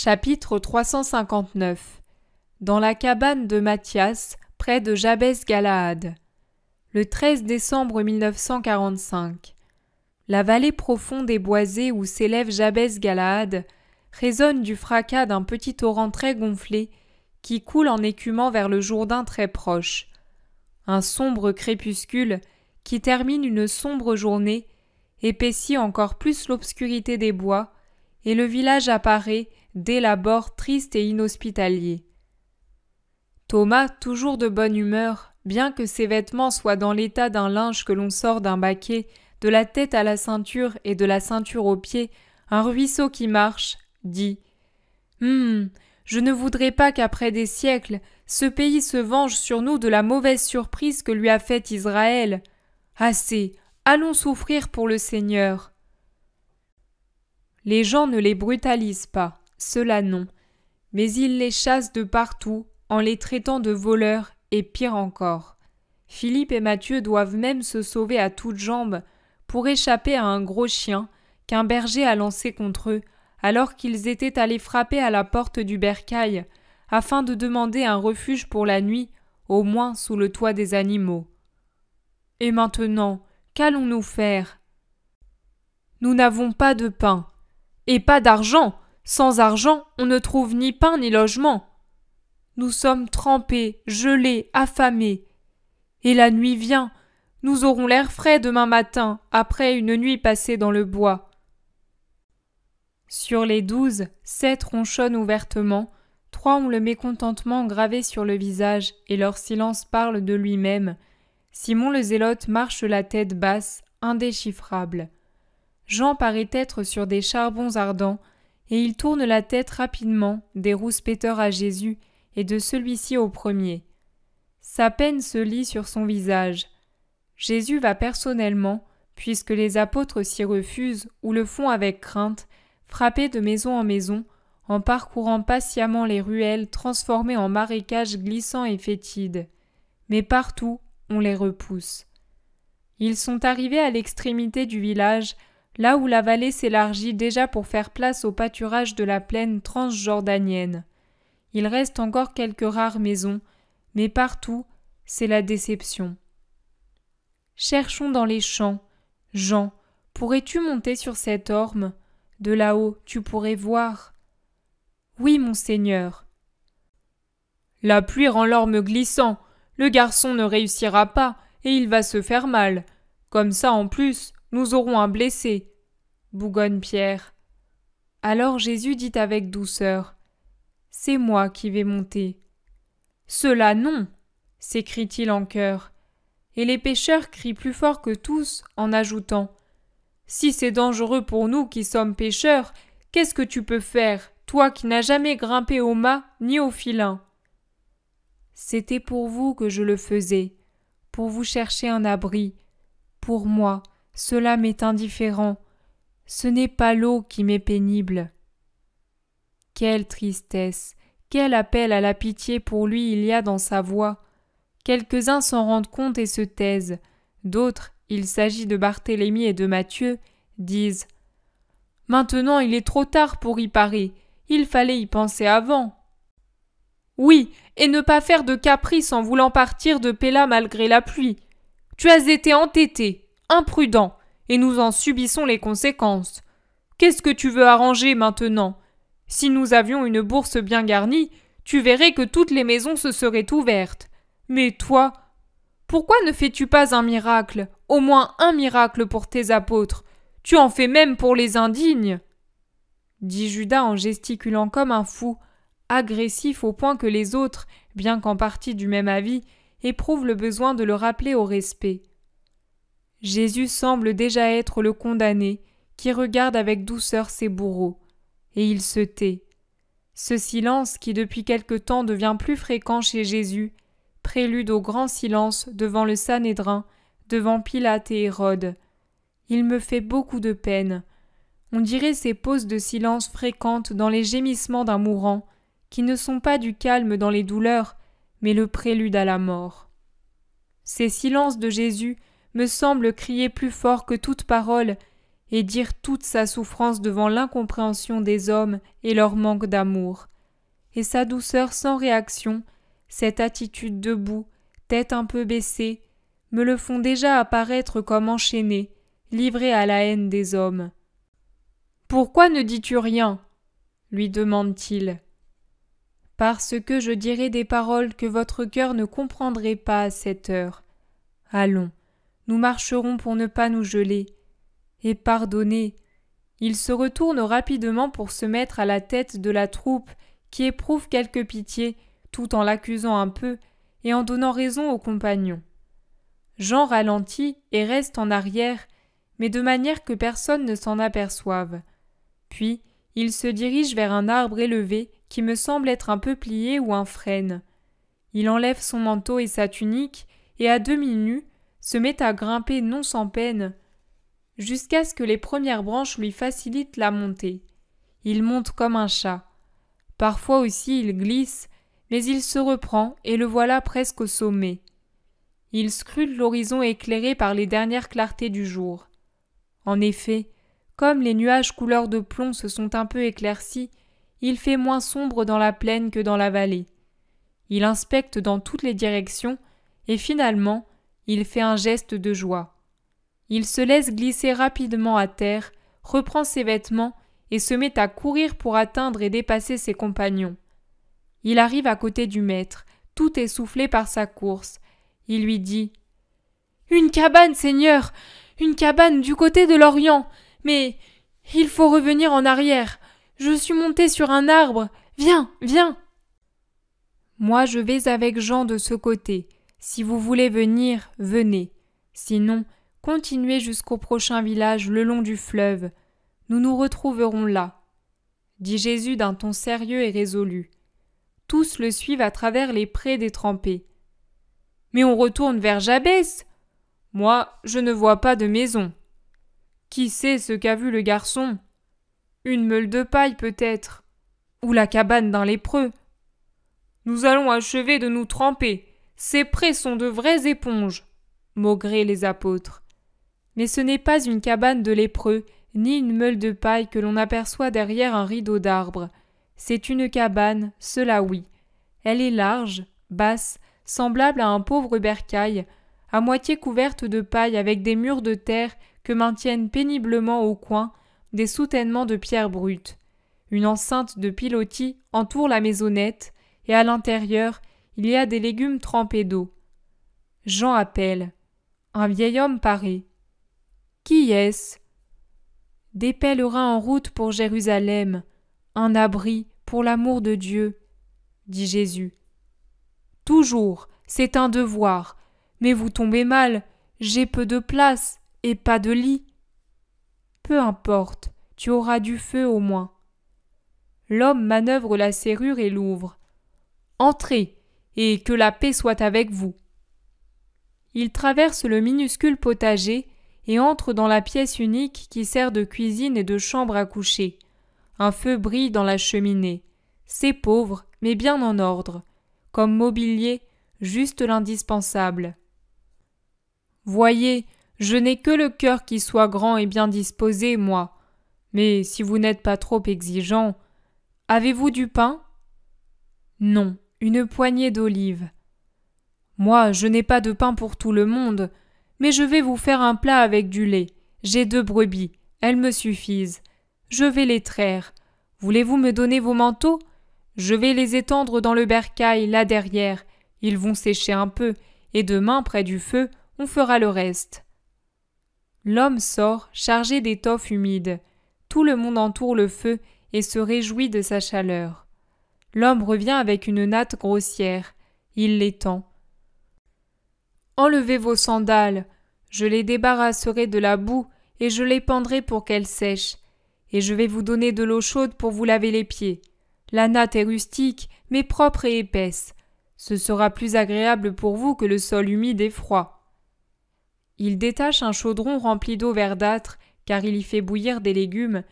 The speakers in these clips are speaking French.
Chapitre 359. Dans la cabane de Matthias, près de Jabès-Galaad. Le 13 décembre 1945. La vallée profonde et boisée où s'élève Jabès-Galaad résonne du fracas d'un petit torrent très gonflé qui coule en écumant vers le Jourdain très proche. Un sombre crépuscule qui termine une sombre journée épaissit encore plus l'obscurité des bois, et le village apparaît, dès l'abord triste et inhospitalier. Thomas, toujours de bonne humeur, bien que ses vêtements soient dans l'état d'un linge que l'on sort d'un baquet, de la tête à la ceinture et de la ceinture aux pieds, un ruisseau qui marche, dit « je ne voudrais pas qu'après des siècles, ce pays se venge sur nous de la mauvaise surprise que lui a faite Israël. Assez, allons souffrir pour le Seigneur. » Les gens ne les brutalisent pas, cela non, mais ils les chassent de partout en les traitant de voleurs et pire encore. Philippe et Matthieu doivent même se sauver à toutes jambes pour échapper à un gros chien qu'un berger a lancé contre eux alors qu'ils étaient allés frapper à la porte du bercail afin de demander un refuge pour la nuit, au moins sous le toit des animaux. Et maintenant, qu'allons-nous faire ? Nous n'avons pas de pain. Et pas d'argent. Sans argent, on ne trouve ni pain ni logement. Nous sommes trempés, gelés, affamés. Et la nuit vient. Nous aurons l'air frais demain matin, après une nuit passée dans le bois. Sur les 12, 7 ronchonnent ouvertement, 3 ont le mécontentement gravé sur le visage et leur silence parle de lui-même. Simon le Zélote marche la tête basse, indéchiffrable. Jean paraît être sur des charbons ardents, et il tourne la tête rapidement des rouspéteurs à Jésus et de celui-ci au premier. Sa peine se lit sur son visage. Jésus va personnellement, puisque les apôtres s'y refusent ou le font avec crainte, frapper de maison en maison, en parcourant patiemment les ruelles transformées en marécages glissants et fétides. Mais partout, on les repousse. Ils sont arrivés à l'extrémité du village, là où la vallée s'élargit déjà pour faire place au pâturage de la plaine transjordanienne. Il reste encore quelques rares maisons, mais partout, c'est la déception. Cherchons dans les champs. Jean, pourrais-tu monter sur cette orme ? De là-haut, tu pourrais voir. Oui, monseigneur. La pluie rend l'orme glissant. Le garçon ne réussira pas, et il va se faire mal. Comme ça, en plus, nous aurons un blessé, bougonne Pierre. Alors Jésus dit avec douceur, « C'est moi qui vais monter. »« Cela non !» s'écrie-t-il en chœur. Et les pêcheurs crient plus fort que tous en ajoutant, « Si c'est dangereux pour nous qui sommes pêcheurs, qu'est-ce que tu peux faire, toi qui n'as jamais grimpé au mât ni au filin ?»« C'était pour vous que je le faisais, pour vous chercher un abri. Pour moi, cela m'est indifférent. Ce n'est pas l'eau qui m'est pénible. » Quelle tristesse, quel appel à la pitié pour lui il y a dans sa voix. Quelques-uns s'en rendent compte et se taisent. D'autres, il s'agit de Barthélemy et de Matthieu, disent « Maintenant il est trop tard pour y parer, il fallait y penser avant. » Oui, et ne pas faire de caprice en voulant partir de Péla malgré la pluie. Tu as été entêté, imprudent, et nous en subissons les conséquences. Qu'est-ce que tu veux arranger maintenant ? Si nous avions une bourse bien garnie, tu verrais que toutes les maisons se seraient ouvertes. Mais toi, pourquoi ne fais-tu pas un miracle, au moins un miracle pour tes apôtres ? Tu en fais même pour les indignes, dit Judas en gesticulant comme un fou, agressif au point que les autres, bien qu'en partie du même avis, éprouvent le besoin de le rappeler au respect. Jésus semble déjà être le condamné qui regarde avec douceur ses bourreaux, et il se tait. Ce silence qui depuis quelque temps devient plus fréquent chez Jésus, prélude au grand silence devant le Sanhédrin, devant Pilate et Hérode. Il me fait beaucoup de peine. On dirait ces pauses de silence fréquentes dans les gémissements d'un mourant, qui ne sont pas du calme dans les douleurs, mais le prélude à la mort. Ces silences de Jésus me semblent crier plus fort que toute parole, et dire toute sa souffrance devant l'incompréhension des hommes et leur manque d'amour. Et sa douceur sans réaction, cette attitude debout, tête un peu baissée, me le font déjà apparaître comme enchaîné, livré à la haine des hommes. « Pourquoi ne dis-tu rien ?» lui demande-t-il. « Parce que je dirai des paroles que votre cœur ne comprendrait pas à cette heure. Allons, nous marcherons pour ne pas nous geler. Et pardonnez. » Il se retourne rapidement pour se mettre à la tête de la troupe qui éprouve quelque pitié tout en l'accusant un peu et en donnant raison aux compagnons. Jean ralentit et reste en arrière, mais de manière que personne ne s'en aperçoive. Puis, il se dirige vers un arbre élevé qui me semble être un peu plié ou un frêne. Il enlève son manteau et sa tunique et à demi nu se met à grimper non sans peine, jusqu'à ce que les premières branches lui facilitent la montée. Il monte comme un chat. Parfois aussi il glisse, mais il se reprend et le voilà presque au sommet. Il scrute l'horizon éclairé par les dernières clartés du jour. En effet, comme les nuages couleur de plomb se sont un peu éclaircis, il fait moins sombre dans la plaine que dans la vallée. Il inspecte dans toutes les directions et finalement, il fait un geste de joie. Il se laisse glisser rapidement à terre, reprend ses vêtements et se met à courir pour atteindre et dépasser ses compagnons. Il arrive à côté du maître, tout essoufflé par sa course. Il lui dit « Une cabane, Seigneur, une cabane du côté de l'Orient, mais il faut revenir en arrière. Je suis monté sur un arbre. Viens, viens !» Moi, je vais avec Jean de ce côté. Si vous voulez venir, venez. Sinon, continuez jusqu'au prochain village le long du fleuve. Nous nous retrouverons là, dit Jésus d'un ton sérieux et résolu. Tous le suivent à travers les prés détrempés. Mais on retourne vers Jabès. Moi, je ne vois pas de maison. Qui sait ce qu'a vu le garçon? Une meule de paille peut-être, ou la cabane d'un lépreux. Nous allons achever de nous tremper. Ces prés sont de vraies éponges, maugraient les apôtres. Mais ce n'est pas une cabane de lépreux, ni une meule de paille que l'on aperçoit derrière un rideau d'arbres. C'est une cabane, cela oui. Elle est large, basse, semblable à un pauvre bercail, à moitié couverte de paille avec des murs de terre que maintiennent péniblement au coin des soutènements de pierres brutes. Une enceinte de pilotis entoure la maisonnette et à l'intérieur, il y a des légumes trempés d'eau. Jean appelle. Un vieil homme paraît. Qui est-ce? Des pèlerins en route pour Jérusalem, un abri pour l'amour de Dieu, dit Jésus. Toujours, c'est un devoir, mais vous tombez mal, j'ai peu de place et pas de lit. Peu importe, tu auras du feu au moins. L'homme manœuvre la serrure et l'ouvre. Entrez, et que la paix soit avec vous. Il traverse le minuscule potager et entre dans la pièce unique qui sert de cuisine et de chambre à coucher. Un feu brille dans la cheminée. C'est pauvre, mais bien en ordre. Comme mobilier, juste l'indispensable. Voyez, je n'ai que le cœur qui soit grand et bien disposé, moi. Mais si vous n'êtes pas trop exigeant, avez-vous du pain? Non, une poignée d'olives. Moi, je n'ai pas de pain pour tout le monde, mais je vais vous faire un plat avec du lait. J'ai 2 brebis, elles me suffisent. Je vais les traire. Voulez-vous me donner vos manteaux? Je vais les étendre dans le bercail, là derrière. Ils vont sécher un peu, et demain, près du feu, on fera le reste. L'homme sort, chargé d'étoffes humides. Tout le monde entoure le feu et se réjouit de sa chaleur. L'homme revient avec une natte grossière. Il l'étend. Enlevez vos sandales, je les débarrasserai de la boue et je les pendrai pour qu'elles sèchent, et je vais vous donner de l'eau chaude pour vous laver les pieds. La natte est rustique, mais propre et épaisse. Ce sera plus agréable pour vous que le sol humide et froid. Il détache un chaudron rempli d'eau verdâtre, car il y fait bouillir des légumes,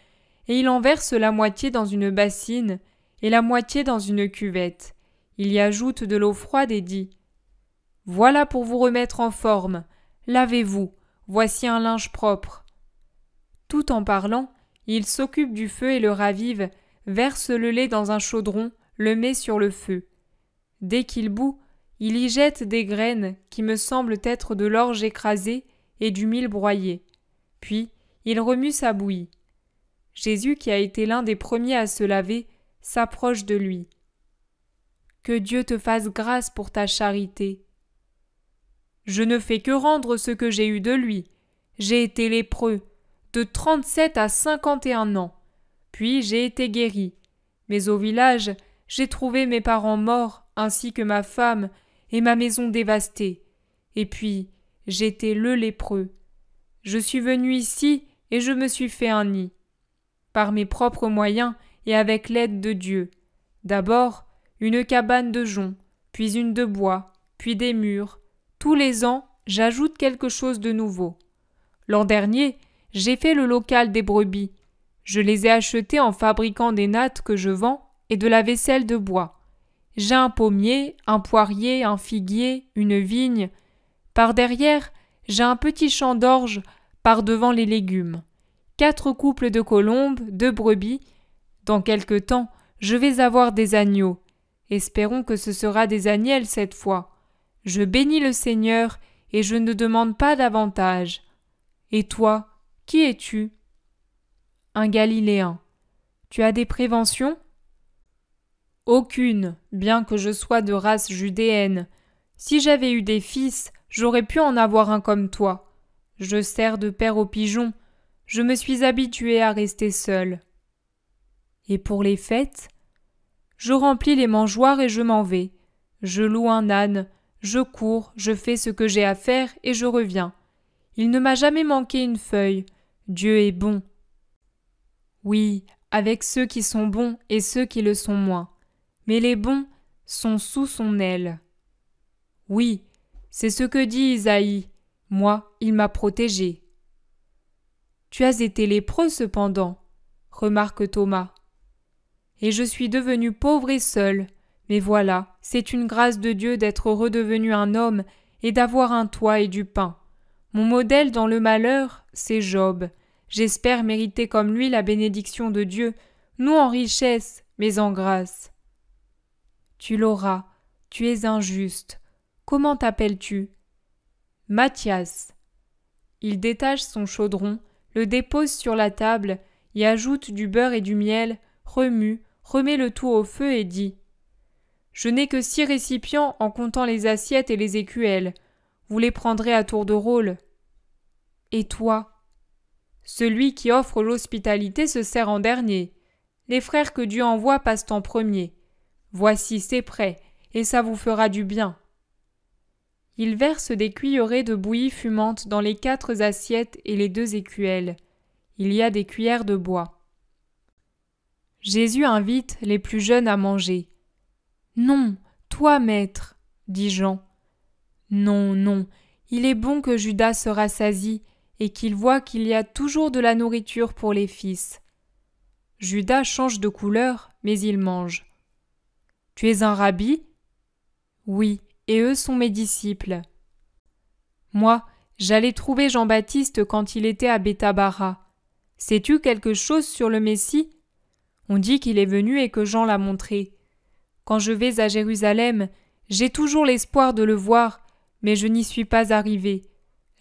et il en verse la moitié dans une bassine et la moitié dans une cuvette. Il y ajoute de l'eau froide et dit « Voilà pour vous remettre en forme. Lavez-vous. Voici un linge propre. » Tout en parlant, il s'occupe du feu et le ravive, verse le lait dans un chaudron, le met sur le feu. Dès qu'il bout, il y jette des graines qui me semblent être de l'orge écrasé et du mil broyé. Puis, il remue sa bouillie. Jésus, qui a été l'un des premiers à se laver, s'approche de lui. Que Dieu te fasse grâce pour ta charité. Je ne fais que rendre ce que j'ai eu de lui. J'ai été lépreux, de 37 à 51 ans. Puis j'ai été guéri. Mais au village, j'ai trouvé mes parents morts, ainsi que ma femme, et ma maison dévastée. Et puis, j'étais le lépreux. Je suis venu ici et je me suis fait un nid. Par mes propres moyens et avec l'aide de Dieu. D'abord, une cabane de jonc, puis une de bois, puis des murs. Tous les ans, j'ajoute quelque chose de nouveau. L'an dernier, j'ai fait le local des brebis. Je les ai achetées en fabriquant des nattes que je vends et de la vaisselle de bois. J'ai un pommier, un poirier, un figuier, une vigne. Par derrière, j'ai un petit champ d'orge, par devant les légumes. 4 couples de colombes, 2 brebis. Dans quelque temps, je vais avoir des agneaux. Espérons que ce sera des agnelles cette fois. Je bénis le Seigneur et je ne demande pas davantage. Et toi, qui es-tu? Un Galiléen. Tu as des préventions? Aucune, bien que je sois de race judéenne. Si j'avais eu des fils, j'aurais pu en avoir un comme toi. Je sers de père aux pigeons. Je me suis habitué à rester seul. Et pour les fêtes? Je remplis les mangeoires et je m'en vais. Je loue un âne, je cours, je fais ce que j'ai à faire et je reviens. Il ne m'a jamais manqué une feuille. Dieu est bon. Oui, avec ceux qui sont bons et ceux qui le sont moins. Mais les bons sont sous son aile. Oui, c'est ce que dit Isaïe. Moi, il m'a protégé. Tu as été lépreux cependant, remarque Thomas. Et je suis devenu pauvre et seul. Mais voilà, c'est une grâce de Dieu d'être redevenu un homme et d'avoir un toit et du pain. Mon modèle dans le malheur, c'est Job. J'espère mériter comme lui la bénédiction de Dieu, non en richesse, mais en grâce. Tu l'auras, tu es injuste. Comment t'appelles-tu? Mathias. Il détache son chaudron, le dépose sur la table, y ajoute du beurre et du miel, remue, remet le tout au feu et dit « Je n'ai que 6 récipients en comptant les assiettes et les écuelles. Vous les prendrez à tour de rôle. » Et toi? Celui qui offre l'hospitalité se sert en dernier. Les frères que Dieu envoie passent en premier. Voici, c'est prêt, et ça vous fera du bien. Il verse des cuillerées de bouillie fumante dans les 4 assiettes et les 2 écuelles. Il y a des cuillères de bois. Jésus invite les plus jeunes à manger. « Non, toi, maître, » dit Jean. « Non, non, il est bon que Judas se rassasie et qu'il voie qu'il y a toujours de la nourriture pour les fils. » Judas change de couleur, mais il mange. « Tu es un rabbi ?» ?»« Oui, et eux sont mes disciples. » Moi, j'allais trouver Jean-Baptiste quand il était à Bethabara. Sais-tu quelque chose sur le Messie? On dit qu'il est venu et que Jean l'a montré. Quand je vais à Jérusalem, j'ai toujours l'espoir de le voir, mais je n'y suis pas arrivé.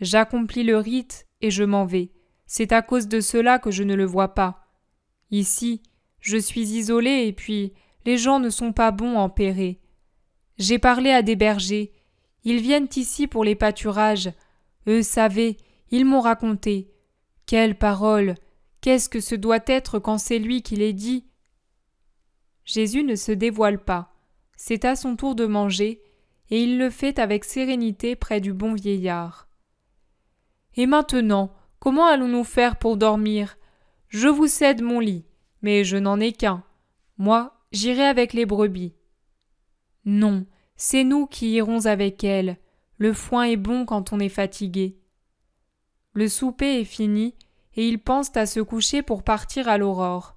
J'accomplis le rite et je m'en vais. C'est à cause de cela que je ne le vois pas. Ici, je suis isolé et puis les gens ne sont pas bons en Pérée. J'ai parlé à des bergers. Ils viennent ici pour les pâturages. Eux savaient, ils m'ont raconté. Quelle parole! Qu'est-ce que ce doit être quand c'est lui qui les dit? Jésus ne se dévoile pas. C'est à son tour de manger, et il le fait avec sérénité près du bon vieillard. Et maintenant, comment allons-nous faire pour dormir? Je vous cède mon lit, mais je n'en ai qu'un. Moi, j'irai avec les brebis. Non, c'est nous qui irons avec elles. Le foin est bon quand on est fatigué. Le souper est fini, et ils pensent à se coucher pour partir à l'aurore.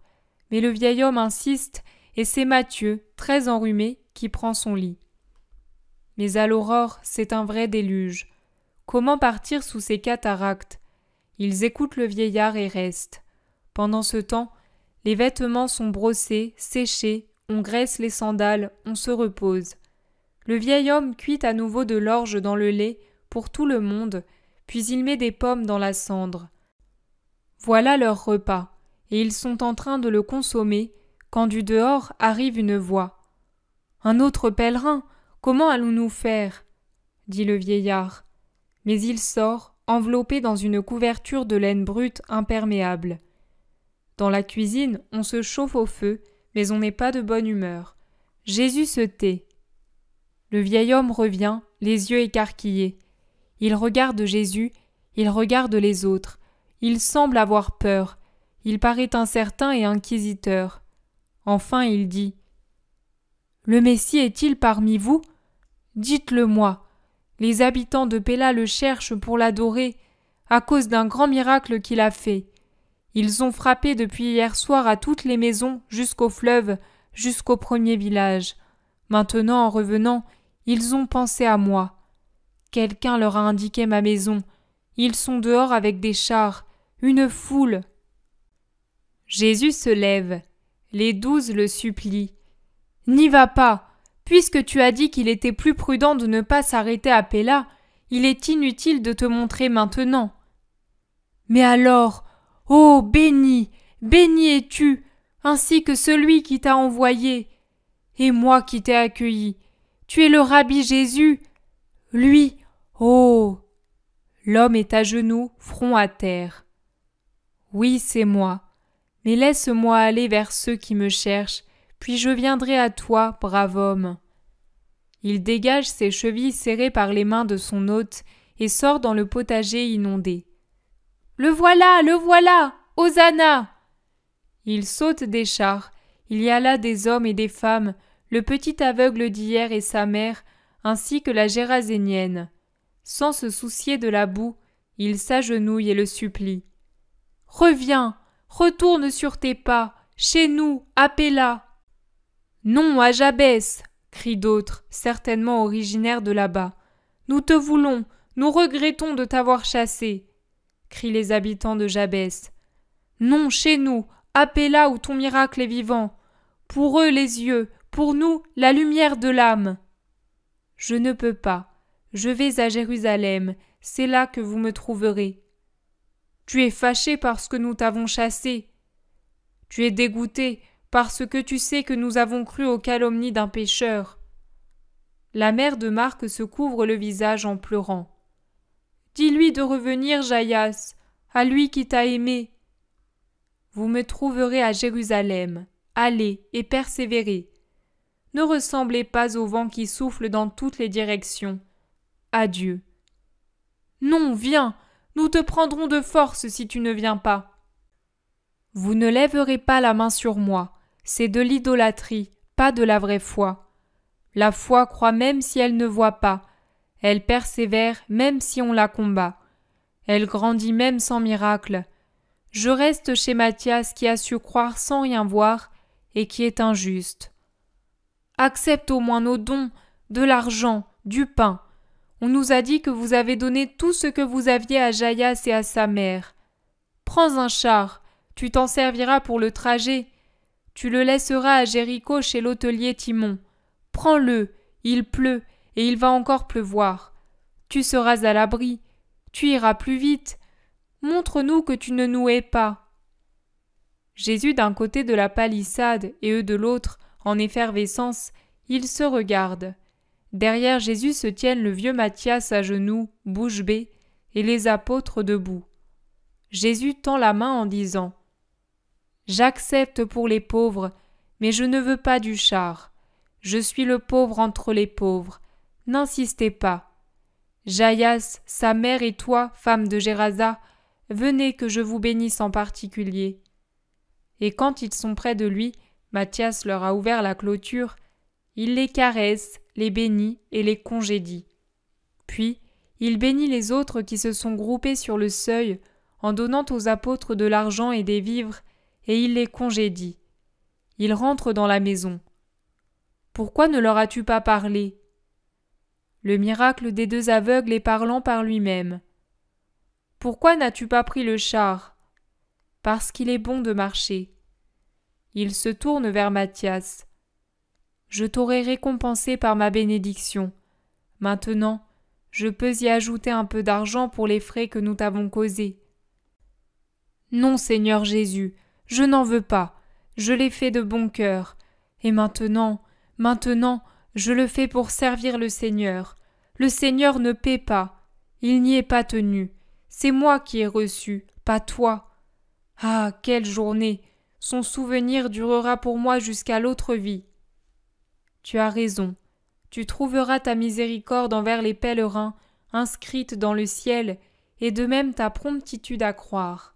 Mais le vieil homme insiste, et c'est Matthieu, très enrhumé, qui prend son lit. Mais à l'aurore, c'est un vrai déluge. Comment partir sous ces cataractes? Ils écoutent le vieillard et restent. Pendant ce temps, les vêtements sont brossés, séchés, on graisse les sandales, on se repose. Le vieil homme cuit à nouveau de l'orge dans le lait pour tout le monde, puis il met des pommes dans la cendre. Voilà leur repas, et ils sont en train de le consommer, quand du dehors arrive une voix. « Un autre pèlerin, comment allons-nous faire ?» dit le vieillard. Mais il sort, enveloppé dans une couverture de laine brute imperméable. Dans la cuisine, on se chauffe au feu, mais on n'est pas de bonne humeur. Jésus se tait. Le vieil homme revient, les yeux écarquillés. Il regarde Jésus, il regarde les autres. Il semble avoir peur. Il paraît incertain et inquisiteur. Enfin il dit « Le Messie est-il parmi vous ? Dites-le-moi. Les habitants de Péla le cherchent pour l'adorer, à cause d'un grand miracle qu'il a fait. Ils ont frappé depuis hier soir à toutes les maisons, jusqu'au fleuve, jusqu'au premier village. Maintenant, en revenant, ils ont pensé à moi. Quelqu'un leur a indiqué ma maison. Ils sont dehors avec des chars, une foule. » Jésus se lève. Les 12 le supplient. « N'y va pas. Puisque tu as dit qu'il était plus prudent de ne pas s'arrêter à Péla, il est inutile de te montrer maintenant. » « Mais alors, ô béni, béni es-tu, ainsi que celui qui t'a envoyé. Et moi qui t'ai accueilli, tu es le Rabbi Jésus. Lui, oh !» L'homme est à genoux, front à terre. « Oui, c'est moi. Mais laisse-moi aller vers ceux qui me cherchent, puis je viendrai à toi, brave homme. » Il dégage ses chevilles serrées par les mains de son hôte et sort dans le potager inondé. « Le voilà, Hosanna !» Il saute des chars, il y a là des hommes et des femmes, le petit aveugle d'hier et sa mère, ainsi que la Gérasénienne. Sans se soucier de la boue, il s'agenouille et le supplie. « Reviens, retourne sur tes pas, chez nous, à Péla. »« Non, à Jabès !» crient d'autres, certainement originaires de là-bas. « Nous te voulons, nous regrettons de t'avoir chassé. » crient les habitants de Jabès. « Non, chez nous, à Péla où ton miracle est vivant. Pour eux les yeux, pour nous la lumière de l'âme. » « Je ne peux pas. Je vais à Jérusalem, c'est là que vous me trouverez. » « Tu es fâché parce que nous t'avons chassé. Tu es dégoûté parce que tu sais que nous avons cru aux calomnies d'un pécheur. » La mère de Marc se couvre le visage en pleurant. « Dis-lui de revenir, Jaïas, à lui qui t'a aimé. »« Vous me trouverez à Jérusalem. Allez et persévérez. Ne ressemblez pas au vent qui souffle dans toutes les directions. Adieu. »« Non, viens, nous te prendrons de force si tu ne viens pas. »« Vous ne lèverez pas la main sur moi, c'est de l'idolâtrie, pas de la vraie foi. La foi croit même si elle ne voit pas, elle persévère même si on la combat. Elle grandit même sans miracle. Je reste chez Matthias qui a su croire sans rien voir et qui est injuste. Accepte au moins nos dons, de l'argent, du pain. On nous a dit que vous avez donné tout ce que vous aviez à Jaïas et à sa mère. Prends un char, tu t'en serviras pour le trajet. Tu le laisseras à Jéricho chez l'hôtelier Timon. Prends-le, il pleut, et il va encore pleuvoir. Tu seras à l'abri, tu iras plus vite. Montre-nous que tu ne nous hais pas. » Jésus d'un côté de la palissade et eux de l'autre, en effervescence, ils se regardent. Derrière Jésus se tiennent le vieux Matthias à genoux, bouche bée, et les apôtres debout. Jésus tend la main en disant « J'accepte pour les pauvres, mais je ne veux pas du char. Je suis le pauvre entre les pauvres. N'insistez pas. Jaïas, sa mère et toi, femme de Gérasa, venez que je vous bénisse en particulier. » Et quand ils sont près de lui, Matthias leur a ouvert la clôture. Il les caresse, les bénit et les congédie. Puis, il bénit les autres qui se sont groupés sur le seuil en donnant aux apôtres de l'argent et des vivres, et il les congédie. Il rentre dans la maison. « Pourquoi ne leur as-tu pas parlé ?» Le miracle des 2 aveugles est parlant par lui-même. pourquoi n'as-tu pas pris le char ? Parce qu'il est bon de marcher. Il se tourne vers Matthias. Je t'aurai récompensé par ma bénédiction. Maintenant, je peux y ajouter un peu d'argent pour les frais que nous t'avons causés. Non, Seigneur Jésus, je n'en veux pas. Je l'ai fait de bon cœur. Et maintenant, je le fais pour servir le Seigneur. Le Seigneur ne paie pas. Il n'y est pas tenu. C'est moi qui ai reçu, pas toi. Ah, quelle journée! Son souvenir durera pour moi jusqu'à l'autre vie. Tu as raison. Tu trouveras ta miséricorde envers les pèlerins, inscrite dans le ciel, et de même ta promptitude à croire.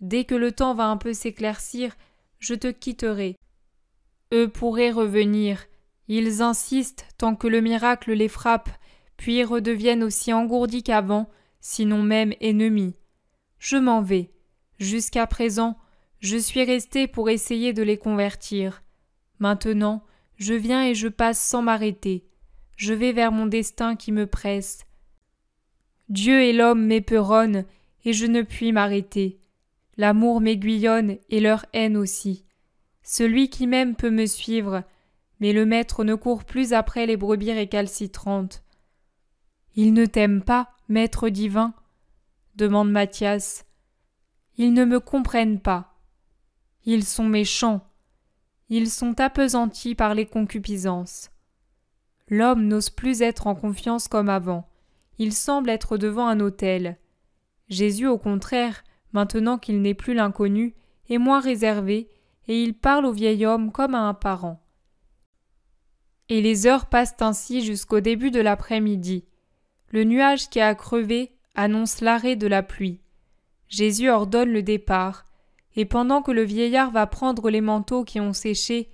Dès que le temps va un peu s'éclaircir, je te quitterai. Eux pourraient revenir. Ils insistent tant que le miracle les frappe, puis redeviennent aussi engourdis qu'avant, sinon même ennemis. Je m'en vais. Jusqu'à présent, je suis resté pour essayer de les convertir. Maintenant, je viens et je passe sans m'arrêter. Je vais vers mon destin qui me presse. Dieu et l'homme m'éperonnent, et je ne puis m'arrêter. L'amour m'aiguillonne et leur haine aussi. Celui qui m'aime peut me suivre, mais le maître ne court plus après les brebis récalcitrantes. « Ils ne t'aiment pas, maître divin ?» demande Matthias. « Ils ne me comprennent pas. Ils sont méchants. Ils sont appesantis par les concupiscences. L'homme n'ose plus être en confiance comme avant. Il semble être devant un autel. Jésus, au contraire, maintenant qu'il n'est plus l'inconnu, est moins réservé, et il parle au vieil homme comme à un parent. Et les heures passent ainsi jusqu'au début de l'après-midi. Le nuage qui a crevé annonce l'arrêt de la pluie. Jésus ordonne le départ, et pendant que le vieillard va prendre les manteaux qui ont séché,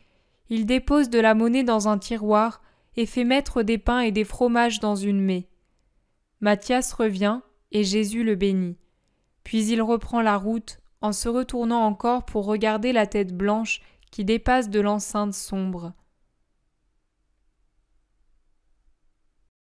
il dépose de la monnaie dans un tiroir et fait mettre des pains et des fromages dans une mets. Matthias revient, et Jésus le bénit. Puis il reprend la route, en se retournant encore pour regarder la tête blanche qui dépasse de l'enceinte sombre.